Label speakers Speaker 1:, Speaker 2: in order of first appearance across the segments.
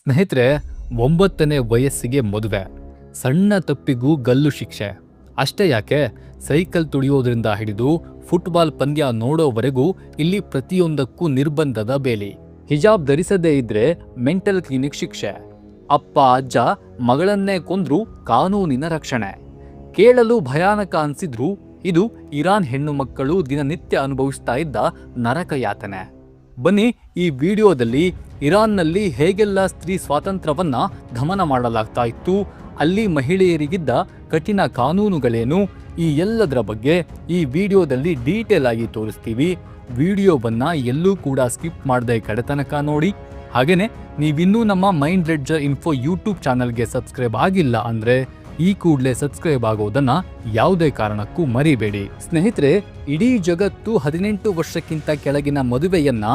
Speaker 1: ಸ್ನೇಹಿತರೆ, 9ನೇ ವಯಸ್ಸಿಗೆ ಮದುವೆ, ಸಣ್ಣ ತಪ್ಪಿಗೂ ಗಲ್ಲು ಶಿಕ್ಷೆ. ಅಷ್ಟೇ ಯಾಕೆ, ಸೈಕಲ್ ತುಳಿಯೋದ್ರಿಂದ ಹಿಡಿದು ಫುಟ್ಬಾಲ್ ಪಂದ್ಯ ನೋಡೋವರೆಗೂ ಇಲ್ಲಿ ಪ್ರತಿಯೊಂದಕ್ಕೂ ನಿರ್ಬಂಧದ ಬೇಲಿ. ಹಿಜಾಬ್ ಧರಿಸದೇ ಇದ್ರೆ ಮೆಂಟಲ್ ಕ್ಲಿನಿಕ್ ಶಿಕ್ಷೆ. ಅಪ್ಪ ಅಜ್ಜ ಮಗಳನ್ನೇ ಕೊಂದ್ರು ಕಾನೂನಿನ ರಕ್ಷಣೆ. ಕೇಳಲು ಭಯಾನಕ ಅನ್ಸಿದ್ರು ಇದು ಇರಾನ್ ಹೆಣ್ಣು ಮಕ್ಕಳು ದಿನನಿತ್ಯ ಅನುಭವಿಸ್ತಾ ಇದ್ದ ನರಕ ಯಾತನೆ. ಬನ್ನಿ, ಈ ವಿಡಿಯೋದಲ್ಲಿ ಇರಾನ್ನಲ್ಲಿ ಹೇಗೆಲ್ಲ ಸ್ತ್ರೀ ಸ್ವಾತಂತ್ರ್ಯವನ್ನ ದಮನ ಮಾಡಲಾಗ್ತಾ ಇತ್ತು, ಅಲ್ಲಿ ಮಹಿಳೆಯರಿಗಿದ್ದ ಕಠಿಣ ಕಾನೂನುಗಳೇನು, ಈ ಎಲ್ಲದರ ಬಗ್ಗೆ ಈ ವಿಡಿಯೋದಲ್ಲಿ ಡೀಟೇಲ್ ಆಗಿ ತೋರಿಸ್ತೀವಿ. ವಿಡಿಯೋವನ್ನ ಎಲ್ಲೂ ಕೂಡ ಸ್ಕಿಪ್ ಮಾಡದೆ ಕಡೆತನಕ ನೋಡಿ. ಹಾಗೇನೆ ನೀವಿನ್ನೂ ನಮ್ಮ ಮೈಂಡ್ ರೆಡ್ಜರ್ ಇನ್ಫೋ ಯೂಟ್ಯೂಬ್ ಚಾನಲ್ಗೆ ಸಬ್ಸ್ಕ್ರೈಬ್ ಆಗಿಲ್ಲ ಅಂದ್ರೆ ಈ ಕೂಡಲೇ ಸಬ್ಸ್ಕ್ರೈಬ್ ಆಗೋದನ್ನ ಯಾವುದೇ ಕಾರಣಕ್ಕೂ ಮರಿಬೇಡಿ. ಸ್ನೇಹಿತರೆ, ಇಡೀ ಜಗತ್ತು 18 ವರ್ಷಕ್ಕಿಂತ ಕೆಳಗಿನ ಮದುವೆಯನ್ನ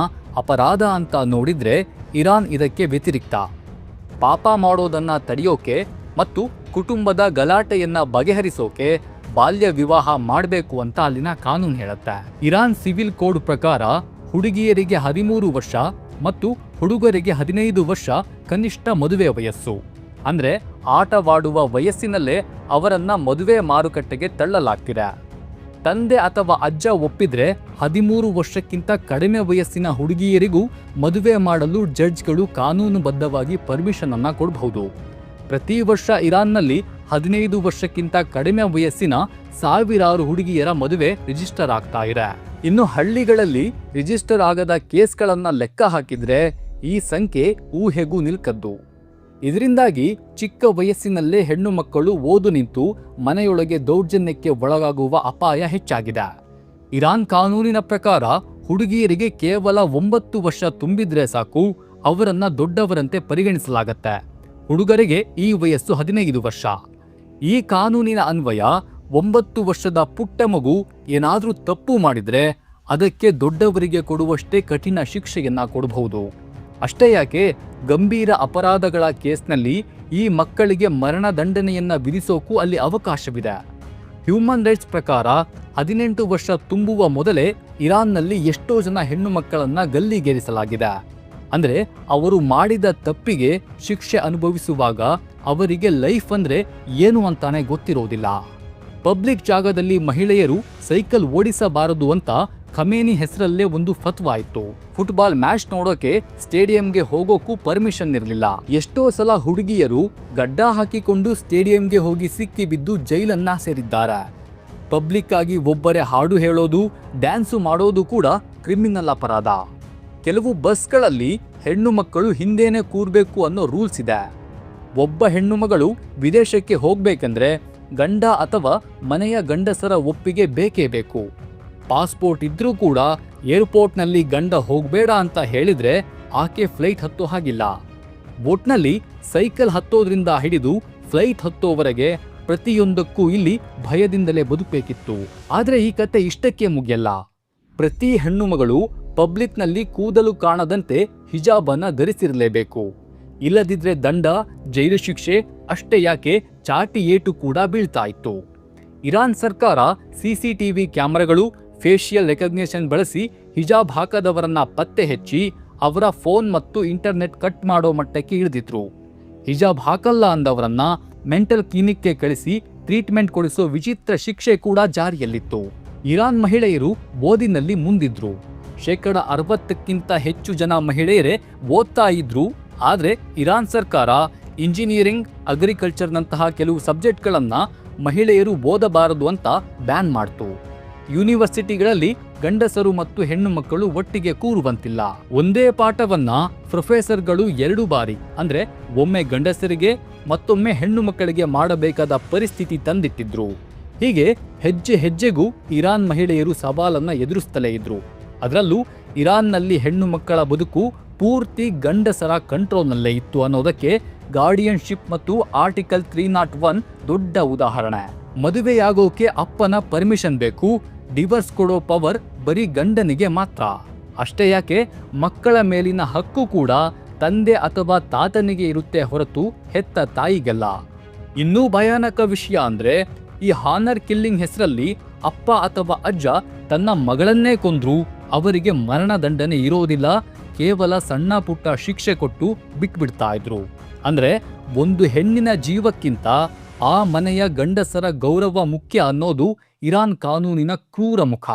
Speaker 1: ಅಪರಾಧ ಅಂತ ನೋಡಿದ್ರೆ ಇರಾನ್ ಇದಕ್ಕೆ ವ್ಯತಿರಿಕ್ತ. ಪಾಪ ಮಾಡೋದನ್ನ ತಡೆಯೋಕೆ ಮತ್ತು ಕುಟುಂಬದ ಗಲಾಟೆಯನ್ನ ಬಗೆಹರಿಸೋಕೆ ಬಾಲ್ಯ ವಿವಾಹ ಮಾಡಬೇಕು ಅಂತ ಅಲ್ಲಿನ ಕಾನೂನು ಹೇಳುತ್ತೆ. ಇರಾನ್ ಸಿವಿಲ್ ಕೋಡ್ ಪ್ರಕಾರ ಹುಡುಗಿಯರಿಗೆ 13 ವರ್ಷ ಮತ್ತು ಹುಡುಗರಿಗೆ 15 ವರ್ಷ ಕನಿಷ್ಠ ಮದುವೆ ವಯಸ್ಸು. ಅಂದ್ರೆ ಆಟವಾಡುವ ವಯಸ್ಸಿನಲ್ಲೇ ಅವರನ್ನ ಮದುವೆ ಮಾರುಕಟ್ಟೆಗೆ ತಳ್ಳಲಾಗ್ತಿದೆ. ತಂದೆ ಅಥವಾ ಅಜ್ಜ ಒಪ್ಪಿದ್ರೆ 13 ವರ್ಷಕ್ಕಿಂತ ಕಡಿಮೆ ವಯಸ್ಸಿನ ಹುಡುಗಿಯರಿಗೂ ಮದುವೆ ಮಾಡಲು ಜಡ್ಜ್ಗಳು ಕಾನೂನುಬದ್ಧವಾಗಿ ಪರ್ಮಿಷನ್ ಅನ್ನ ಕೊಡಬಹುದು. ಪ್ರತಿ ವರ್ಷ ಇರಾನ್ನಲ್ಲಿ 15 ವರ್ಷಕ್ಕಿಂತ ಕಡಿಮೆ ವಯಸ್ಸಿನ ಸಾವಿರಾರು ಹುಡುಗಿಯರ ಮದುವೆ ರಿಜಿಸ್ಟರ್ ಆಗ್ತಾ ಇದೆ. ಇನ್ನು ಹಳ್ಳಿಗಳಲ್ಲಿ ರಿಜಿಸ್ಟರ್ ಆಗದ ಕೇಸ್ಗಳನ್ನ ಲೆಕ್ಕ ಹಾಕಿದ್ರೆ ಈ ಸಂಖ್ಯೆ ಊಹೆಗೂ ನಿಲ್ಕದ್ದು. ಇದರಿಂದಾಗಿ ಚಿಕ್ಕ ವಯಸ್ಸಿನಲ್ಲೇ ಹೆಣ್ಣು ಮಕ್ಕಳು ಓದು ನಿಂತು ಮನೆಯೊಳಗೆ ದೌರ್ಜನ್ಯಕ್ಕೆ ಒಳಗಾಗುವ ಅಪಾಯ ಹೆಚ್ಚಾಗಿದೆ. ಇರಾನ್ ಕಾನೂನಿನ ಪ್ರಕಾರ ಹುಡುಗಿಯರಿಗೆ ಕೇವಲ 9 ವರ್ಷ ತುಂಬಿದ್ರೆ ಸಾಕು, ಅವರನ್ನ ದೊಡ್ಡವರಂತೆ ಪರಿಗಣಿಸಲಾಗತ್ತೆ. ಹುಡುಗರಿಗೆ ಈ ವಯಸ್ಸು 15 ವರ್ಷ. ಈ ಕಾನೂನಿನ ಅನ್ವಯ 9 ವರ್ಷದ ಪುಟ್ಟ ಮಗು ಏನಾದ್ರೂ ತಪ್ಪು ಮಾಡಿದ್ರೆ ಅದಕ್ಕೆ ದೊಡ್ಡವರಿಗೆ ಕೊಡುವಷ್ಟೇ ಕಠಿಣ ಶಿಕ್ಷೆಯನ್ನ ಕೊಡಬಹುದು. ಅಷ್ಟೇ ಯಾಕೆ, ಗಂಭೀರ ಅಪರಾಧಗಳ ಕೇಸ್ನಲ್ಲಿ ಈ ಮಕ್ಕಳಿಗೆ ಮರಣದಂಡನೆಯನ್ನ ವಿಧಿಸೋಕು ಅಲ್ಲಿ ಅವಕಾಶವಿದೆ. ಹ್ಯೂಮನ್ ರೈಟ್ಸ್ ಪ್ರಕಾರ 18 ವರ್ಷ ತುಂಬುವ ಮೊದಲೇ ಇರಾನ್ನಲ್ಲಿ ಎಷ್ಟೋ ಜನ ಹೆಣ್ಣು ಮಕ್ಕಳನ್ನ ಗಲ್ಲಿಗೇರಿಸಲಾಗಿದೆ. ಅಂದ್ರೆ ಅವರು ಮಾಡಿದ ತಪ್ಪಿಗೆ ಶಿಕ್ಷೆ ಅನುಭವಿಸುವಾಗ ಅವರಿಗೆ ಲೈಫ್ ಅಂದ್ರೆ ಏನು ಅಂತಾನೆ ಗೊತ್ತಿರೋದಿಲ್ಲ. ಪಬ್ಲಿಕ್ ಜಾಗದಲ್ಲಿ ಮಹಿಳೆಯರು ಸೈಕಲ್ ಓಡಿಸಬಾರದು ಅಂತ ಖಮೇನಿ ಹೆಸರಲ್ಲೇ ಒಂದು ಫತ್ವಾ ಇತ್ತು. ಫುಟ್ಬಾಲ್ ಮ್ಯಾಚ್ ನೋಡೋಕೆ ಸ್ಟೇಡಿಯಂಗೆ ಹೋಗೋಕು ಪರ್ಮಿಷನ್ ಇರಲಿಲ್ಲ. ಎಷ್ಟೋ ಸಲ ಹುಡುಗಿಯರು ಗಡ್ಡ ಹಾಕಿಕೊಂಡು ಸ್ಟೇಡಿಯಂಗೆ ಹೋಗಿ ಸಿಕ್ಕಿ ಬಿದ್ದು ಜೈಲನ್ನ ಸೇರಿದ್ದಾರೆ. ಪಬ್ಲಿಕ್ ಆಗಿ ಒಬ್ಬರೇ ಹಾಡು ಹೇಳೋದು, ಡ್ಯಾನ್ಸು ಮಾಡೋದು ಕೂಡ ಕ್ರಿಮಿನಲ್ ಅಪರಾಧ. ಕೆಲವು ಬಸ್ಗಳಲ್ಲಿ ಹೆಣ್ಣು ಮಕ್ಕಳು ಹಿಂದೆನೆ ಕೂರ್ಬೇಕು ಅನ್ನೋ ರೂಲ್ಸ್ ಇದೆ. ಒಬ್ಬ ಹೆಣ್ಣು ಮಗಳು ವಿದೇಶಕ್ಕೆ ಹೋಗ್ಬೇಕಂದ್ರೆ ಗಂಡ ಅಥವಾ ಮನೆಯ ಗಂಡಸರ ಒಪ್ಪಿಗೆ ಬೇಕೇ ಬೇಕು. ಪಾಸ್ಪೋರ್ಟ್ ಇದ್ರೂ ಕೂಡ ಏರ್ಪೋರ್ಟ್ನಲ್ಲಿ ಗಂಡ ಹೋಗ್ಬೇಡ ಅಂತ ಹೇಳಿದ್ರೆ ಆಕೆ ಫ್ಲೈಟ್ ಹತ್ತೋ ಹಾಗಿಲ್ಲ. ಒಟ್ನಲ್ಲಿ ಸೈಕಲ್ ಹತ್ತೋದ್ರಿಂದ ಹಿಡಿದು ಫ್ಲೈಟ್ ಹತ್ತೋವರೆಗೆ ಪ್ರತಿಯೊಂದಕ್ಕೂ ಇಲ್ಲಿ ಭಯದಿಂದಲೇ ಬದುಕಬೇಕಿತ್ತು. ಆದ್ರೆ ಈ ಕತೆ ಇಷ್ಟಕ್ಕೆ ಮುಗಿಯಲ್ಲ. ಪ್ರತಿ ಹೆಣ್ಣು ಮಗಳು ಪಬ್ಲಿಕ್ನಲ್ಲಿ ಕೂದಲು ಕಾಣದಂತೆ ಹಿಜಾಬನ್ನ ಧರಿಸಿರಲೇಬೇಕು. ಇಲ್ಲದಿದ್ರೆ ದಂಡ, ಜೈಲು ಶಿಕ್ಷೆ, ಅಷ್ಟೇ ಯಾಕೆ ಚಾಟಿ ಏಟು ಕೂಡ ಬೀಳ್ತಾ ಇತ್ತು. ಇರಾನ್ ಸರ್ಕಾರ CCTV ಕ್ಯಾಮೆರಾಗಳು, ಫೇಶಿಯಲ್ ರೆಕಗ್ನಿಷನ್ ಬಳಸಿ ಹಿಜಾಬ್ ಹಾಕದವರನ್ನ ಪತ್ತೆ ಹಚ್ಚಿ ಅವರ ಫೋನ್ ಮತ್ತು ಇಂಟರ್ನೆಟ್ ಕಟ್ ಮಾಡೋ ಮಟ್ಟಕ್ಕೆ ಇಳಿದಿದ್ರು. ಹಿಜಾಬ್ ಹಾಕಲ್ಲ ಅಂದವರನ್ನ ಮೆಂಟಲ್ ಕ್ಲಿನಿಕ್ಗೆ ಕಳಿಸಿ ಟ್ರೀಟ್ಮೆಂಟ್ ಕೊಡಿಸೋ ವಿಚಿತ್ರ ಶಿಕ್ಷೆ ಕೂಡ ಜಾರಿಯಲ್ಲಿತ್ತು. ಇರಾನ್ ಮಹಿಳೆಯರು ಓದಿನಲ್ಲಿ ಮುಂದಿದ್ರು. 60%ಕ್ಕಿಂತ ಹೆಚ್ಚು ಜನ ಮಹಿಳೆಯರೇ ಓದ್ತಾ ಇದ್ರು. ಆದ್ರೆ ಇರಾನ್ ಸರ್ಕಾರ ಇಂಜಿನಿಯರಿಂಗ್, ಅಗ್ರಿಕಲ್ಚರ್ನಂತಹ ಕೆಲವು ಸಬ್ಜೆಕ್ಟ್ಗಳನ್ನ ಮಹಿಳೆಯರು ಓದಬಾರದು ಅಂತ ಬ್ಯಾನ್ ಮಾಡ್ತು. ಯೂನಿವರ್ಸಿಟಿಗಳಲ್ಲಿ ಗಂಡಸರು ಮತ್ತು ಹೆಣ್ಣು ಮಕ್ಕಳು ಒಟ್ಟಿಗೆ ಕೂರುವಂತಿಲ್ಲ. ಒಂದೇ ಪಾಠವನ್ನ ಪ್ರೊಫೆಸರ್ಗಳು 2 ಬಾರಿ, ಅಂದ್ರೆ ಒಮ್ಮೆ ಗಂಡಸರಿಗೆ ಮತ್ತೊಮ್ಮೆ ಹೆಣ್ಣು ಮಕ್ಕಳಿಗೆ ಮಾಡಬೇಕಾದ ಪರಿಸ್ಥಿತಿ ತಂದಿಟ್ಟಿದ್ರು. ಹೀಗೆ ಹೆಜ್ಜೆ ಹೆಜ್ಜೆಗೂ ಇರಾನ್ ಮಹಿಳೆಯರು ಸವಾಲನ್ನ ಎದುರಿಸ್ತಲೇ ಇದ್ರು. ಅದರಲ್ಲೂ ಇರಾನ್ನಲ್ಲಿ ಹೆಣ್ಣು ಮಕ್ಕಳ ಬದುಕು ಪೂರ್ತಿ ಗಂಡಸರ ಕಂಟ್ರೋಲ್ನಲ್ಲೇ ಇತ್ತು ಅನ್ನೋದಕ್ಕೆ ಗಾರ್ಡಿಯನ್ಶಿಪ್ ಮತ್ತು ಆರ್ಟಿಕಲ್ 301 ದೊಡ್ಡ ಉದಾಹರಣೆ. ಮದುವೆಯಾಗೋಕೆ ಅಪ್ಪನ ಪರ್ಮಿಷನ್ ಬೇಕು, ಡಿವೋರ್ಸ್ ಕೊಡೋ ಪವರ್ ಬರೀ ಗಂಡನಿಗೆ ಮಾತ್ರ. ಅಷ್ಟೇ ಯಾಕೆ, ಮಕ್ಕಳ ಮೇಲಿನ ಹಕ್ಕು ಕೂಡ ತಂದೆ ಅಥವಾ ತಾತನಿಗೆ ಇರುತ್ತೆ ಹೊರತು ಹೆತ್ತ ತಾಯಿಗೆಲ್ಲ. ಇನ್ನೂ ಭಯಾನಕ ವಿಷಯ ಅಂದ್ರೆ ಈ ಹಾನರ್ ಕಿಲ್ಲಿಂಗ್ ಹೆಸರಲ್ಲಿ ಅಪ್ಪ ಅಥವಾ ಅಜ್ಜ ತನ್ನ ಮಗಳನ್ನೇ ಕೊಂದ್ರು ಅವರಿಗೆ ಮರಣದಂಡನೆ ಇರೋದಿಲ್ಲ, ಕೇವಲ ಸಣ್ಣ ಪುಟ್ಟ ಶಿಕ್ಷೆ ಕೊಟ್ಟು ಬಿಟ್ಬಿಡ್ತಾ ಇದ್ರು. ಅಂದ್ರೆ ಒಂದು ಹೆಣ್ಣಿನ ಜೀವಕ್ಕಿಂತ ಆ ಮನೆಯ ಗಂಡಸರ ಗೌರವ ಮುಖ್ಯ ಅನ್ನೋದು ಇರಾನ್ ಕಾನೂನಿನ ಕ್ರೂರ ಮುಖ.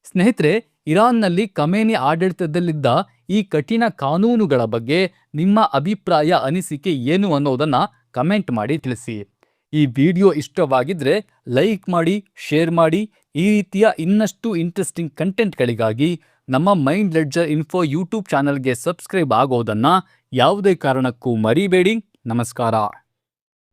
Speaker 1: ಸ್ನೇಹಿತರೆ, ಇರಾನ್ನಲ್ಲಿ ಖಮೇನಿ ಆಡಳಿತದಲ್ಲಿದ್ದ ಈ ಕಠಿಣ ಕಾನೂನುಗಳ ಬಗ್ಗೆ ನಿಮ್ಮ ಅಭಿಪ್ರಾಯ ಅನಿಸಿಕೆ ಏನು ಅನ್ನೋದನ್ನ ಕಮೆಂಟ್ ಮಾಡಿ ತಿಳಿಸಿ. ಈ ವಿಡಿಯೋ ಇಷ್ಟವಾಗಿದ್ರೆ ಲೈಕ್ ಮಾಡಿ, ಶೇರ್ ಮಾಡಿ. ಈ ರೀತಿಯ ಇನ್ನಷ್ಟು ಇಂಟ್ರೆಸ್ಟಿಂಗ್ ಕಂಟೆಂಟ್ಗಳಿಗಾಗಿ ನಮ್ಮ ಮೈಂಡ್ ಲೆಡ್ಜರ್ ಇನ್ಫೋ ಯೂಟ್ಯೂಬ್ ಚಾನಲ್ಗೆ ಸಬ್ಸ್ಕ್ರೈಬ್ ಆಗೋದನ್ನ ಯಾವುದೇ ಕಾರಣಕ್ಕೂ ಮರಿಬೇಡಿ. ನಮಸ್ಕಾರ.